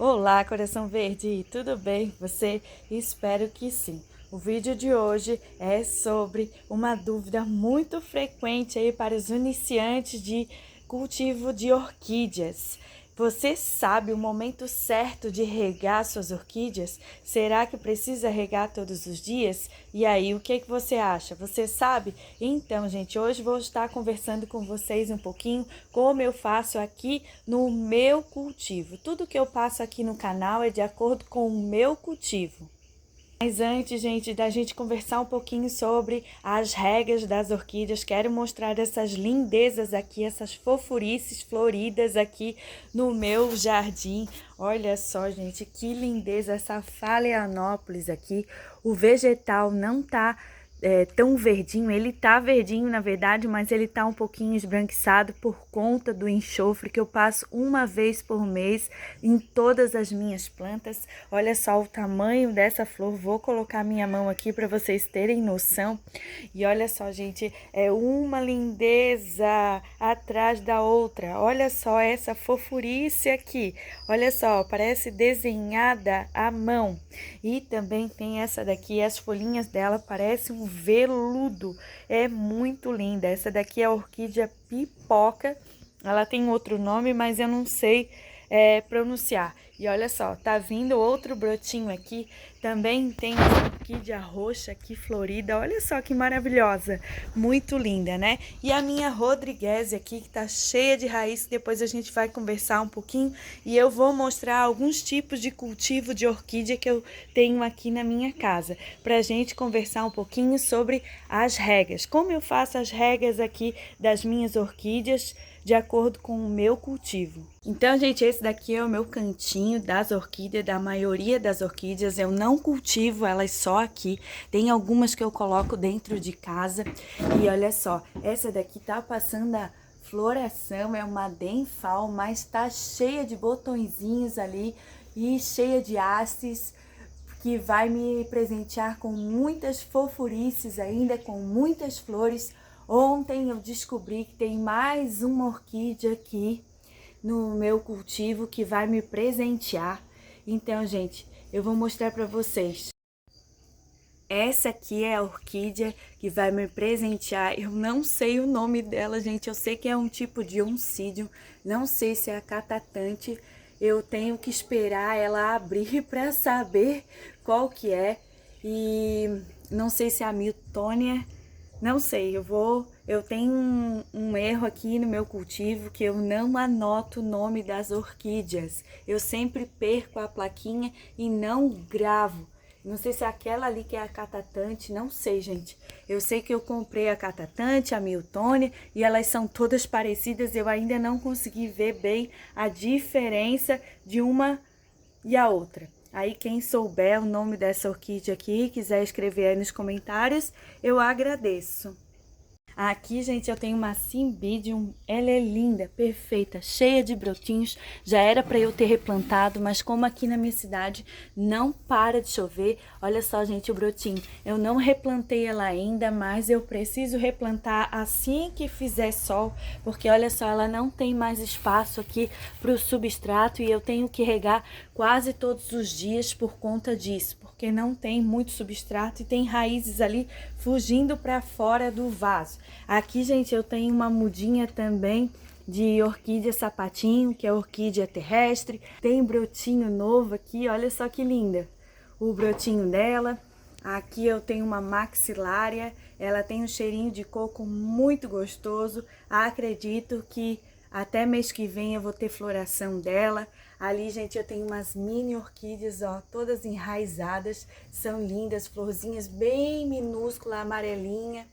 Olá, coração verde, tudo bem com você? Espero que sim. O vídeo de hoje é sobre uma dúvida muito frequente aí para os iniciantes de cultivo de orquídeas. Você sabe o momento certo de regar suas orquídeas? Será que precisa regar todos os dias? E aí, o que você acha? Você sabe? Então, gente, hoje vou estar conversando com vocês um pouquinho como eu faço aqui no meu cultivo. Tudo que eu passo aqui no canal é de acordo com o meu cultivo. Mas antes, gente, da gente conversar um pouquinho sobre as regras das orquídeas, quero mostrar essas lindezas aqui, essas fofurices floridas aqui no meu jardim. Olha só, gente, que lindeza essa Phalaenopsis aqui. O vegetal não tá tão verdinho, ele tá verdinho na verdade, mas ele tá um pouquinho esbranquiçado por conta do enxofre que eu passo uma vez por mês em todas as minhas plantas. Olha só o tamanho dessa flor, vou colocar minha mão aqui para vocês terem noção. E olha só, gente, é uma lindeza atrás da outra. Olha só essa fofurice aqui, olha só, parece desenhada à mão. E também tem essa daqui, as folhinhas dela parecem um veludo, é muito linda. Essa daqui é a orquídea pipoca, ela tem outro nome, mas eu não sei pronunciar. E olha só, tá vindo outro brotinho aqui, também tem essa orquídea roxa aqui florida, olha só que maravilhosa, muito linda, né? E a minha Rodriguese aqui, que tá cheia de raiz, depois a gente vai conversar um pouquinho e eu vou mostrar alguns tipos de cultivo de orquídea que eu tenho aqui na minha casa, pra gente conversar um pouquinho sobre as regras, como eu faço as regras aqui das minhas orquídeas, de acordo com o meu cultivo. Então, gente, esse daqui é o meu cantinho das orquídeas, da maioria das orquídeas. Eu não cultivo elas só aqui. Tem algumas que eu coloco dentro de casa. E olha só, essa daqui tá passando a floração, é uma denfal, mas tá cheia de botõezinhos ali e cheia de hastes, que vai me presentear com muitas fofurices ainda, com muitas flores. Ontem eu descobri que tem mais uma orquídea aqui no meu cultivo que vai me presentear. Então, gente, eu vou mostrar para vocês. Essa aqui é a orquídea que vai me presentear. Eu não sei o nome dela, gente. Eu sei que é um tipo de oncídio. Não sei se é a catatante. Eu tenho que esperar ela abrir para saber qual que é. E não sei se é a Miltonia. Não sei, eu tenho um erro aqui no meu cultivo que eu não anoto o nome das orquídeas. Eu sempre perco a plaquinha e não gravo. Não sei se é aquela ali que é a catatante, não sei, gente. Eu sei que eu comprei a catatante, a Miltonia, e elas são todas parecidas. Eu ainda não consegui ver bem a diferença de uma e a outra. Aí quem souber o nome dessa orquídea aqui, quiser escrever aí nos comentários, eu agradeço. Aqui, gente, eu tenho uma Cymbidium, ela é linda, perfeita, cheia de brotinhos. Já era para eu ter replantado, mas como aqui na minha cidade não para de chover, olha só, gente, o brotinho. Eu não replantei ela ainda, mas eu preciso replantar assim que fizer sol, porque olha só, ela não tem mais espaço aqui para o substrato e eu tenho que regar quase todos os dias por conta disso, porque não tem muito substrato e tem raízes ali fugindo para fora do vaso. Aqui, gente, eu tenho uma mudinha também de orquídea sapatinho, que é orquídea terrestre. Tem brotinho novo aqui, olha só que linda o brotinho dela. Aqui eu tenho uma maxilária, ela tem um cheirinho de coco muito gostoso. Acredito que até mês que vem eu vou ter floração dela. Ali, gente, eu tenho umas mini orquídeas, ó, todas enraizadas, são lindas, florzinhas bem minúscula, amarelinha.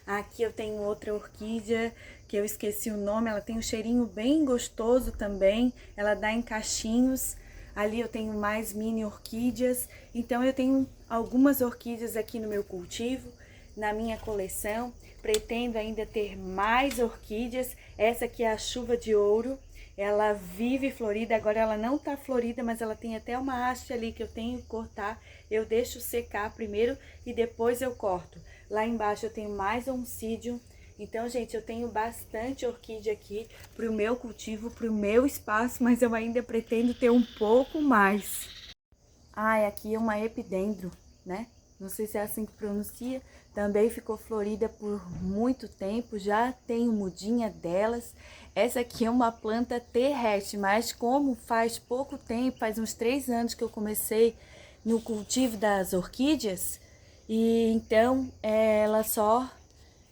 Aqui eu tenho outra orquídea, que eu esqueci o nome, ela tem um cheirinho bem gostoso também, ela dá em cachinhos. Ali eu tenho mais mini orquídeas, então eu tenho algumas orquídeas aqui no meu cultivo, na minha coleção. Pretendo ainda ter mais orquídeas. Essa aqui é a chuva de ouro, ela vive florida, agora ela não tá florida, mas ela tem até uma haste ali que eu tenho que cortar. Eu deixo secar primeiro e depois eu corto. Lá embaixo eu tenho mais oncídio, Então, gente, eu tenho bastante orquídea aqui pro meu cultivo, pro meu espaço, mas eu ainda pretendo ter um pouco mais. Aqui é uma epidendro, né? Não sei se é assim que pronuncia. Também ficou florida por muito tempo, já tenho mudinha delas. Essa aqui é uma planta terrestre, mas como faz pouco tempo, faz uns 3 anos que eu comecei no cultivo das orquídeas, e então ela só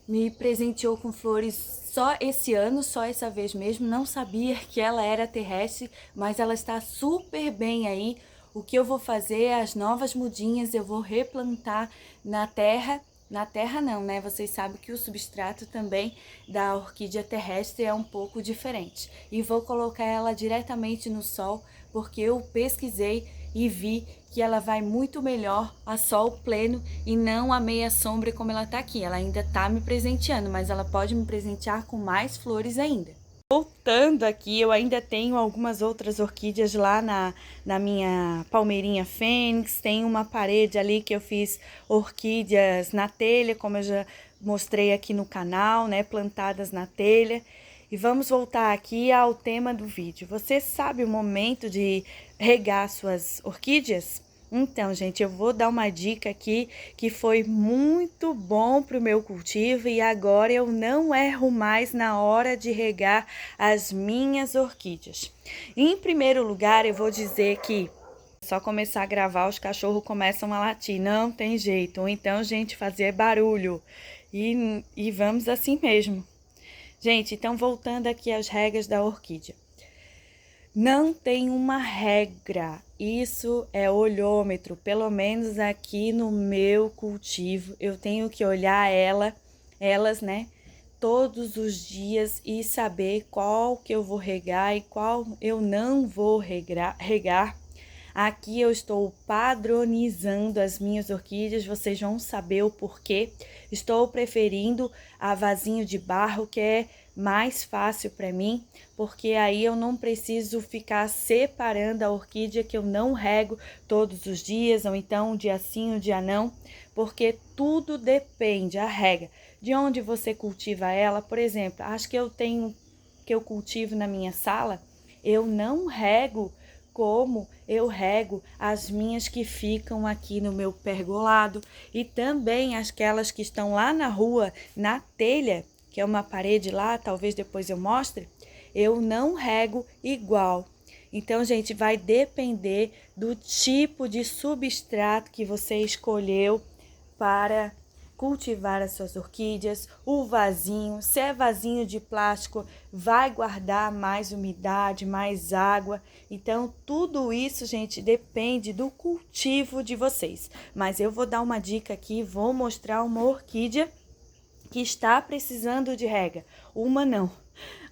me presenteou com flores só esse ano, só essa vez mesmo. Não sabia que ela era terrestre, mas ela está super bem aí. O que eu vou fazer é as novas mudinhas, eu vou replantar na terra. Na terra não, né? Vocês sabem que o substrato também da orquídea terrestre é um pouco diferente. E vou colocar ela diretamente no sol, porque eu pesquisei e vi que ela vai muito melhor a sol pleno e não a meia sombra como ela tá aqui. Ela ainda tá me presenteando, mas ela pode me presentear com mais flores ainda. Voltando aqui, eu ainda tenho algumas outras orquídeas lá na minha palmeirinha fênix. Tem uma parede ali que eu fiz orquídeas na telha, como eu já mostrei aqui no canal, né? Plantadas na telha. E vamos voltar aqui ao tema do vídeo. Você sabe o momento de regar suas orquídeas? Então, gente, eu vou dar uma dica aqui que foi muito bom para o meu cultivo e agora eu não erro mais na hora de regar as minhas orquídeas. Em primeiro lugar, eu vou dizer que só começar a gravar, os cachorros começam a latir, não tem jeito. Ou então, gente, fazer barulho. E vamos assim mesmo. Gente, então voltando aqui às regras da orquídea. Não tem uma regra, isso é olhômetro, pelo menos aqui no meu cultivo, eu tenho que olhar elas, né, todos os dias e saber qual que eu vou regar e qual eu não vou regar. Aqui eu estou padronizando as minhas orquídeas, vocês vão saber o porquê. Estou preferindo a vasinho de barro, que é mais fácil para mim, porque aí eu não preciso ficar separando a orquídea que eu não rego todos os dias, ou então um dia sim, um dia não, porque tudo depende, a rega, de onde você cultiva ela. Por exemplo, acho que eu cultivo na minha sala, eu não rego como eu rego as minhas que ficam aqui no meu pergolado e também aquelas que estão lá na rua, na telha, que é uma parede lá, talvez depois eu mostre, eu não rego igual. Então, gente, vai depender do tipo de substrato que você escolheu para cultivar as suas orquídeas, o vasinho. Se é vasinho de plástico, vai guardar mais umidade, mais água. Então, tudo isso, gente, depende do cultivo de vocês. Mas eu vou dar uma dica aqui, vou mostrar uma orquídea que está precisando de rega. Uma não.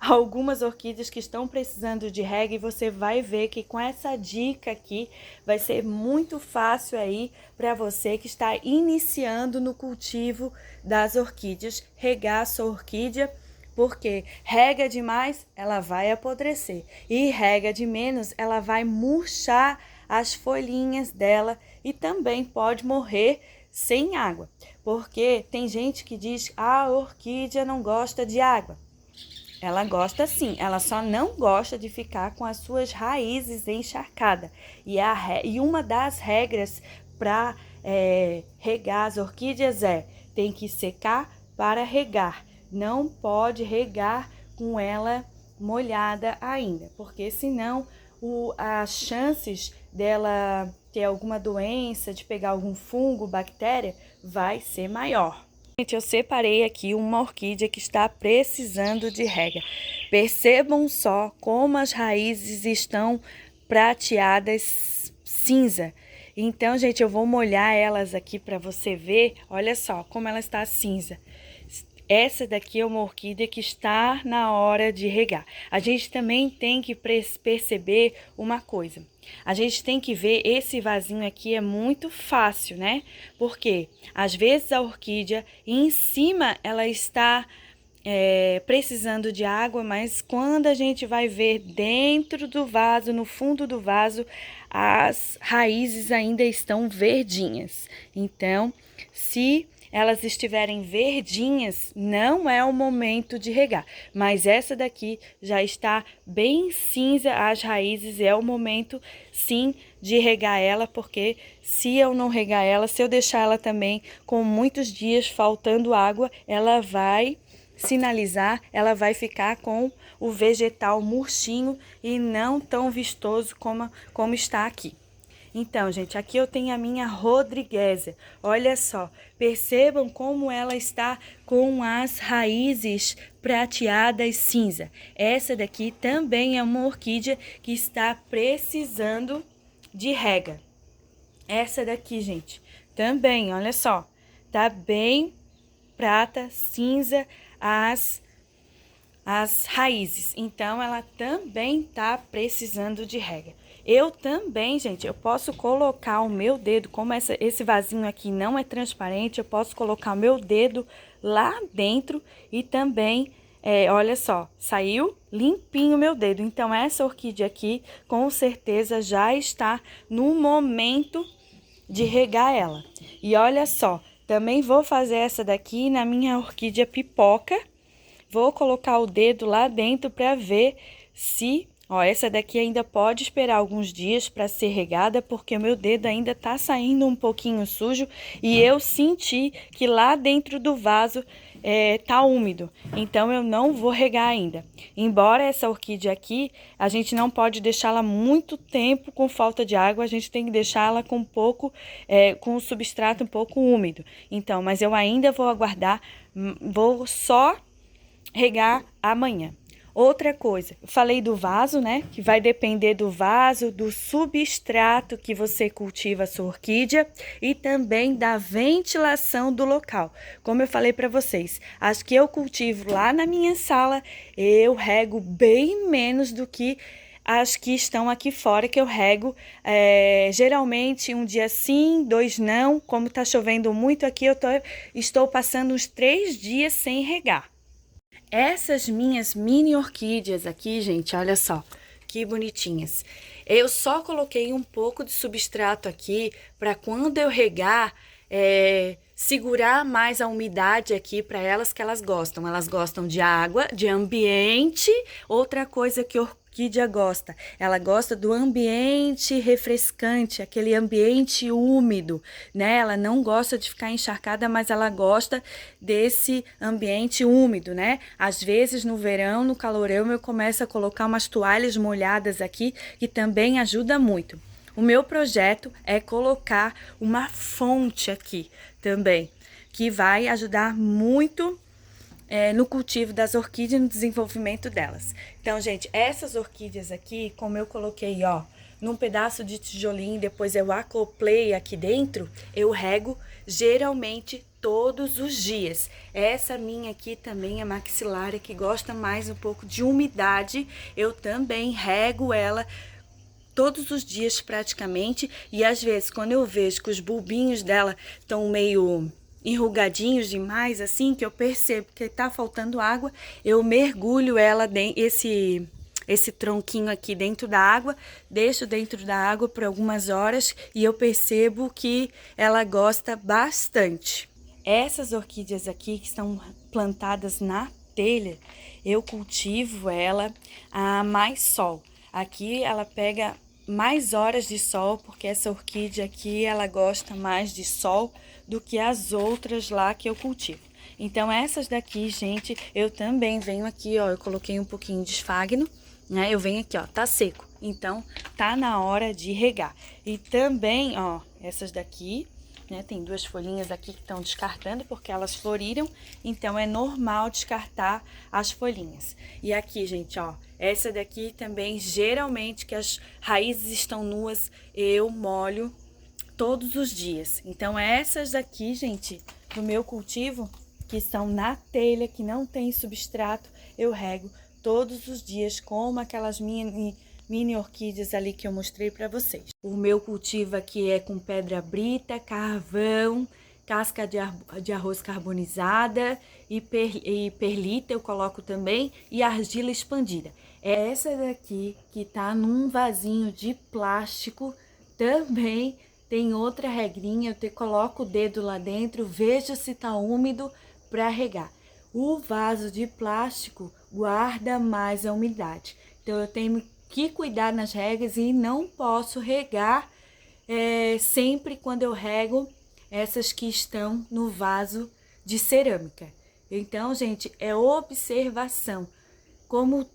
Algumas orquídeas que estão precisando de rega e você vai ver que com essa dica aqui vai ser muito fácil aí para você que está iniciando no cultivo das orquídeas, regar a sua orquídea, porque rega demais, ela vai apodrecer e rega de menos, ela vai murchar as folhinhas dela e também pode morrer sem água, porque tem gente que diz que a orquídea não gosta de água. Ela gosta sim, ela só não gosta de ficar com as suas raízes encharcadas. E uma das regras para regar as orquídeas tem que secar para regar. Não pode regar com ela molhada ainda, porque senão as chances dela ter alguma doença, de pegar algum fungo, bactéria, vai ser maior. Gente, eu separei aqui uma orquídea que está precisando de rega. Percebam só como as raízes estão prateadas cinza. Então, gente, eu vou molhar elas aqui para você ver. Olha só como ela está cinza. Essa daqui é uma orquídea que está na hora de regar. A gente também tem que perceber uma coisa. A gente tem que ver, esse vasinho aqui é muito fácil, né? Porque às vezes a orquídea em cima ela está precisando de água, mas quando a gente vai ver dentro do vaso, no fundo do vaso, as raízes ainda estão verdinhas. Então, se elas estiverem verdinhas, não é o momento de regar. Mas essa daqui já está bem cinza as raízes, é o momento sim de regar ela, porque se eu não regar ela, se eu deixar ela também com muitos dias faltando água, ela vai sinalizar, ela vai ficar com o vegetal murchinho e não tão vistoso como está aqui. Então, gente, aqui eu tenho a minha Rodriguesa. Olha só, percebam como ela está com as raízes prateadas cinza. Essa daqui também é uma orquídea que está precisando de rega. Essa daqui, gente, também, olha só, tá bem prata, cinza as raízes. Então, ela também tá precisando de rega. Eu também, gente, eu posso colocar o meu dedo, como esse vasinho aqui não é transparente, eu posso colocar o meu dedo lá dentro e também, olha só, saiu limpinho o meu dedo. Então, essa orquídea aqui, com certeza, já está no momento de regar ela. E olha só, também vou fazer essa daqui na minha orquídea pipoca. Vou colocar o dedo lá dentro para ver se... Ó, essa daqui ainda pode esperar alguns dias para ser regada, porque o meu dedo ainda tá saindo um pouquinho sujo e eu senti que lá dentro do vaso tá úmido. Então, eu não vou regar ainda. Embora essa orquídea aqui, a gente não pode deixá-la muito tempo com falta de água, a gente tem que deixá-la com com o substrato um pouco úmido. Então, mas eu ainda vou aguardar, vou só regar amanhã. Outra coisa, eu falei do vaso, né? Que vai depender do vaso, do substrato que você cultiva a sua orquídea e também da ventilação do local. Como eu falei para vocês, as que eu cultivo lá na minha sala, eu rego bem menos do que as que estão aqui fora, que eu rego geralmente um dia sim, 2 não. Como tá chovendo muito aqui, estou passando uns 3 dias sem regar. Essas minhas mini orquídeas aqui, gente, olha só, que bonitinhas. Eu só coloquei um pouco de substrato aqui para quando eu regar, segurar mais a umidade aqui para elas, que elas gostam. Elas gostam de água, de ambiente. Outra coisa que orquídea gosta, ela gosta do ambiente refrescante, aquele ambiente úmido, né? Ela não gosta de ficar encharcada, mas ela gosta desse ambiente úmido, né? Às vezes no verão, no calorão, eu começo a colocar umas toalhas molhadas aqui, que também ajuda muito. O meu projeto é colocar uma fonte aqui também, que vai ajudar muito no cultivo das orquídeas e no desenvolvimento delas. Então, gente, essas orquídeas aqui, como eu coloquei, ó, num pedaço de tijolinho, depois eu acoplei aqui dentro, eu rego geralmente todos os dias. Essa minha aqui também é maxilária, que gosta mais um pouco de umidade, eu também rego ela todos os dias praticamente, e às vezes quando eu vejo que os bulbinhos dela estão meio enrugadinhos demais, assim, que eu percebo que tá faltando água, eu mergulho ela esse tronquinho aqui dentro da água, deixo dentro da água por algumas horas e eu percebo que ela gosta bastante. Essas orquídeas aqui que estão plantadas na telha, eu cultivo ela a mais sol. Aqui ela pega mais horas de sol, porque essa orquídea aqui, ela gosta mais de sol do que as outras lá que eu cultivo. Então, essas daqui, gente, eu também venho aqui, ó, eu coloquei um pouquinho de esfagno, né? Eu venho aqui, ó, tá seco. Então, tá na hora de regar. E também, ó, essas daqui, né? Tem 2 folhinhas aqui que estão descartando porque elas floriram, então é normal descartar as folhinhas. E aqui, gente, ó, essa daqui também, geralmente que as raízes estão nuas, eu molho todos os dias. Então, essas daqui, gente, do meu cultivo, que estão na telha, que não tem substrato, eu rego todos os dias, como aquelas mini orquídeas ali que eu mostrei para vocês. O meu cultivo aqui é com pedra brita, carvão, casca de arroz carbonizada e perlita eu coloco também, e argila expandida. É essa daqui que tá num vasinho de plástico também tem outra regrinha, eu coloco o dedo lá dentro, vejo se tá úmido para regar. O vaso de plástico guarda mais a umidade, então eu tenho que cuidar nas regas e não posso regar sempre quando eu rego essas que estão no vaso de cerâmica. Então, gente, é observação. Como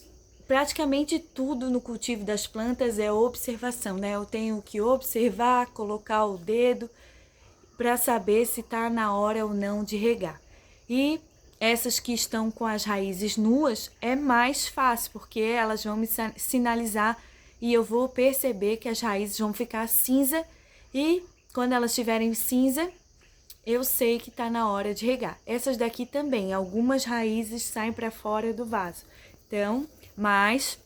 praticamente tudo no cultivo das plantas é observação, né? Eu tenho que observar, colocar o dedo para saber se está na hora ou não de regar. E essas que estão com as raízes nuas é mais fácil, porque elas vão me sinalizar e eu vou perceber que as raízes vão ficar cinza, e quando elas estiverem cinza, eu sei que está na hora de regar. Essas daqui também, algumas raízes saem para fora do vaso. Então, mas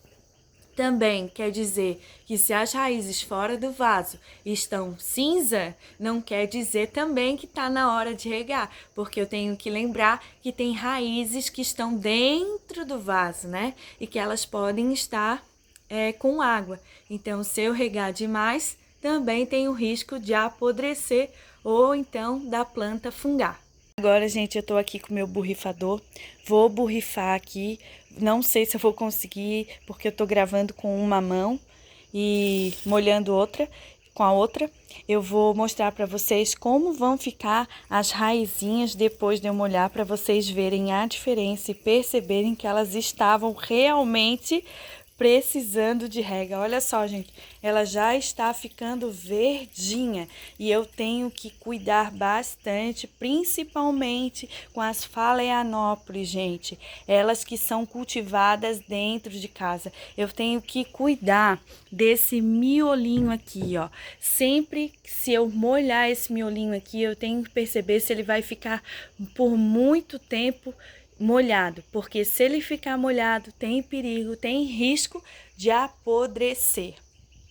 também quer dizer que se as raízes fora do vaso estão cinza, não quer dizer também que está na hora de regar, porque eu tenho que lembrar que tem raízes que estão dentro do vaso, né? E que elas podem estar com água. Então, se eu regar demais, também tem o risco de apodrecer ou então da planta fungar. Agora, gente, eu tô aqui com o meu borrifador, vou borrifar aqui, não sei se eu vou conseguir, porque eu tô gravando com uma mão e molhando outra, com a outra. Eu vou mostrar para vocês como vão ficar as raizinhas depois de eu molhar, para vocês verem a diferença e perceberem que elas estavam realmente precisando de rega. Olha só, gente, ela já está ficando verdinha e eu tenho que cuidar bastante, principalmente com as Phalaenopsis, gente. Elas que são cultivadas dentro de casa. Eu tenho que cuidar desse miolinho aqui, ó. Sempre se eu molhar esse miolinho aqui, eu tenho que perceber se ele vai ficar por muito tempo molhado, porque se ele ficar molhado, tem perigo, tem risco de apodrecer.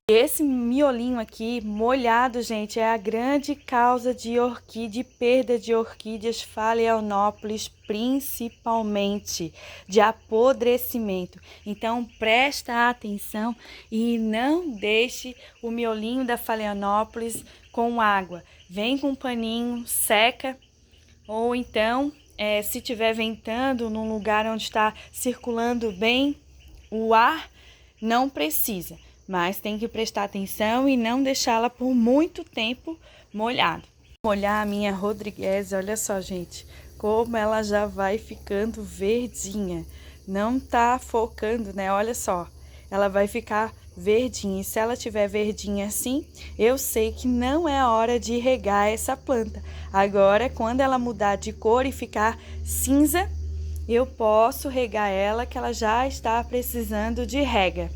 Esse miolinho aqui molhado, gente, é a grande causa de orquídea, perda de orquídeas Phalaenopsis, principalmente de apodrecimento. Então presta atenção e não deixe o miolinho da Phalaenopsis com água. Vem com um paninho, seca, ou então se estiver ventando num lugar onde está circulando bem o ar, não precisa, mas tem que prestar atenção e não deixá-la por muito tempo molhado. Vou molhar a minha Rodrigues, olha só, gente, como ela já vai ficando verdinha. Não tá focando, né? Olha só, ela vai ficar verdinha. E se ela tiver verdinha assim, eu sei que não é a hora de regar essa planta. Agora, quando ela mudar de cor e ficar cinza, eu posso regar ela, que ela já está precisando de rega.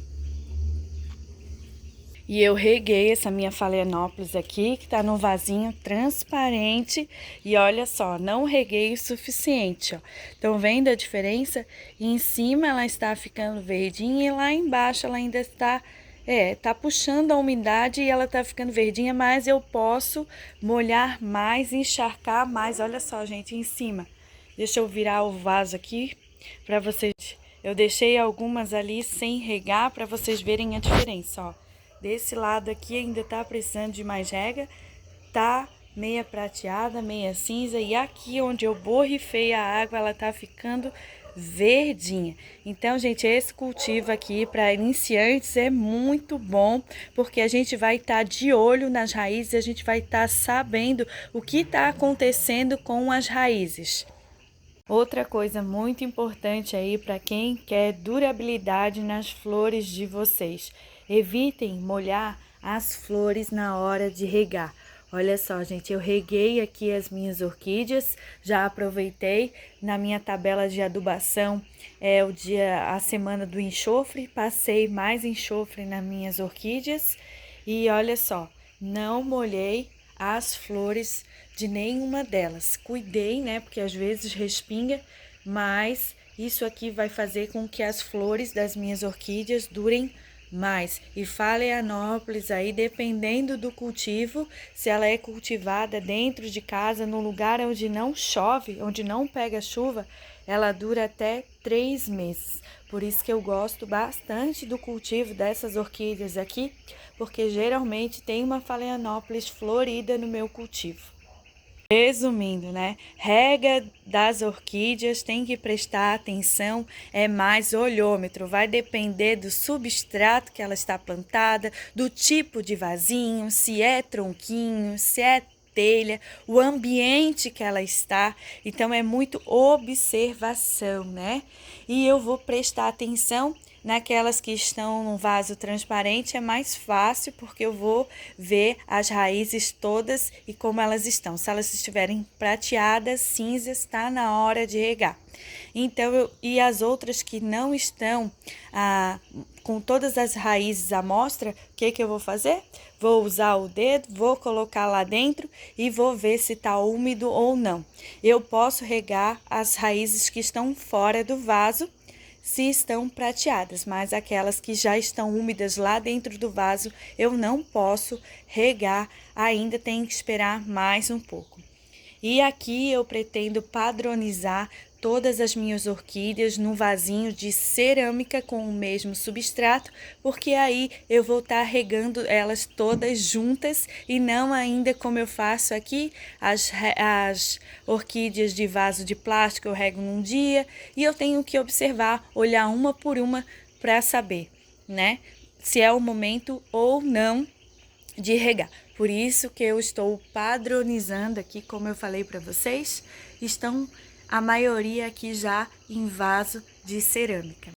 E eu reguei essa minha Phalaenopsis aqui, que tá no vasinho transparente. E olha só, não reguei o suficiente, ó. Estão vendo a diferença? E em cima ela está ficando verdinha e lá embaixo ela ainda está... tá puxando a umidade e ela tá ficando verdinha, mas eu posso molhar mais, encharcar mais. Olha só, gente, em cima. Deixa eu virar o vaso aqui para vocês. Eu deixei algumas ali sem regar para vocês verem a diferença, ó. Desse lado aqui ainda tá precisando de mais rega, tá meia prateada, meia cinza, e aqui onde eu borrifei a água, ela tá ficando verdinha. Então, gente, esse cultivo aqui para iniciantes é muito bom, porque a gente vai estar de olho nas raízes, a gente vai estar sabendo o que está acontecendo com as raízes. Outra coisa muito importante aí para quem quer durabilidade nas flores de vocês: evitem molhar as flores na hora de regar. Olha só, gente, eu reguei aqui as minhas orquídeas, já aproveitei na minha tabela de adubação, a semana do enxofre, passei mais enxofre nas minhas orquídeas e olha só, não molhei as flores de nenhuma delas. Cuidei, né, porque às vezes respinga, mas isso aqui vai fazer com que as flores das minhas orquídeas durem mais. E Phalaenopsis aí, dependendo do cultivo, se ela é cultivada dentro de casa, no lugar onde não chove, onde não pega chuva, ela dura até 3 meses. Por isso que eu gosto bastante do cultivo dessas orquídeas aqui, porque geralmente tem uma Phalaenopsis florida no meu cultivo. Resumindo, né? Rega das orquídeas tem que prestar atenção, é mais olhômetro, vai depender do substrato que ela está plantada, do tipo de vasinho, se é tronquinho, se é telha, o ambiente que ela está. Então é muito observação, né? E eu vou prestar atenção naquelas que estão no vaso transparente, é mais fácil porque eu vou ver as raízes todas e como elas estão. Se elas estiverem prateadas, cinzas, está na hora de regar. Então, e as outras que não estão com todas as raízes à mostra, o que eu vou fazer? Vou usar o dedo, vou colocar lá dentro e vou ver se está úmido ou não. Eu posso regar as raízes que estão fora do vaso, se estão prateadas, mas aquelas que já estão úmidas lá dentro do vaso, eu não posso regar, ainda tenho que esperar mais um pouco. E aqui eu pretendo padronizar todas as minhas orquídeas num vasinho de cerâmica com o mesmo substrato, porque aí eu vou estar regando elas todas juntas e não ainda como eu faço aqui, as orquídeas de vaso de plástico eu rego num dia e eu tenho que observar, olhar uma por uma para saber, né, se é o momento ou não de regar. Por isso que eu estou padronizando aqui, como eu falei para vocês, estão a maioria aqui já em vaso de cerâmica.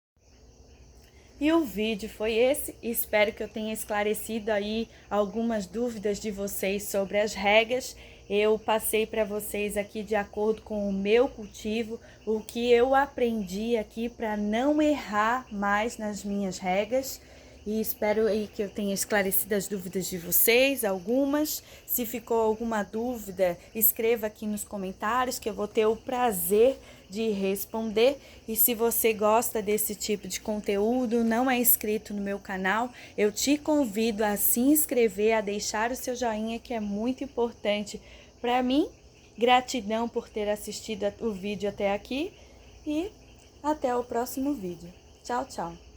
E o vídeo foi esse, espero que eu tenha esclarecido aí algumas dúvidas de vocês sobre as regas. Eu passei para vocês aqui de acordo com o meu cultivo, o que eu aprendi aqui para não errar mais nas minhas regas. E espero aí que eu tenha esclarecido as dúvidas de vocês, algumas. Se ficou alguma dúvida, escreva aqui nos comentários que eu vou ter o prazer de responder. E se você gosta desse tipo de conteúdo, não é inscrito no meu canal, eu te convido a se inscrever, a deixar o seu joinha, que é muito importante para mim. Gratidão por ter assistido o vídeo até aqui e até o próximo vídeo. Tchau, tchau!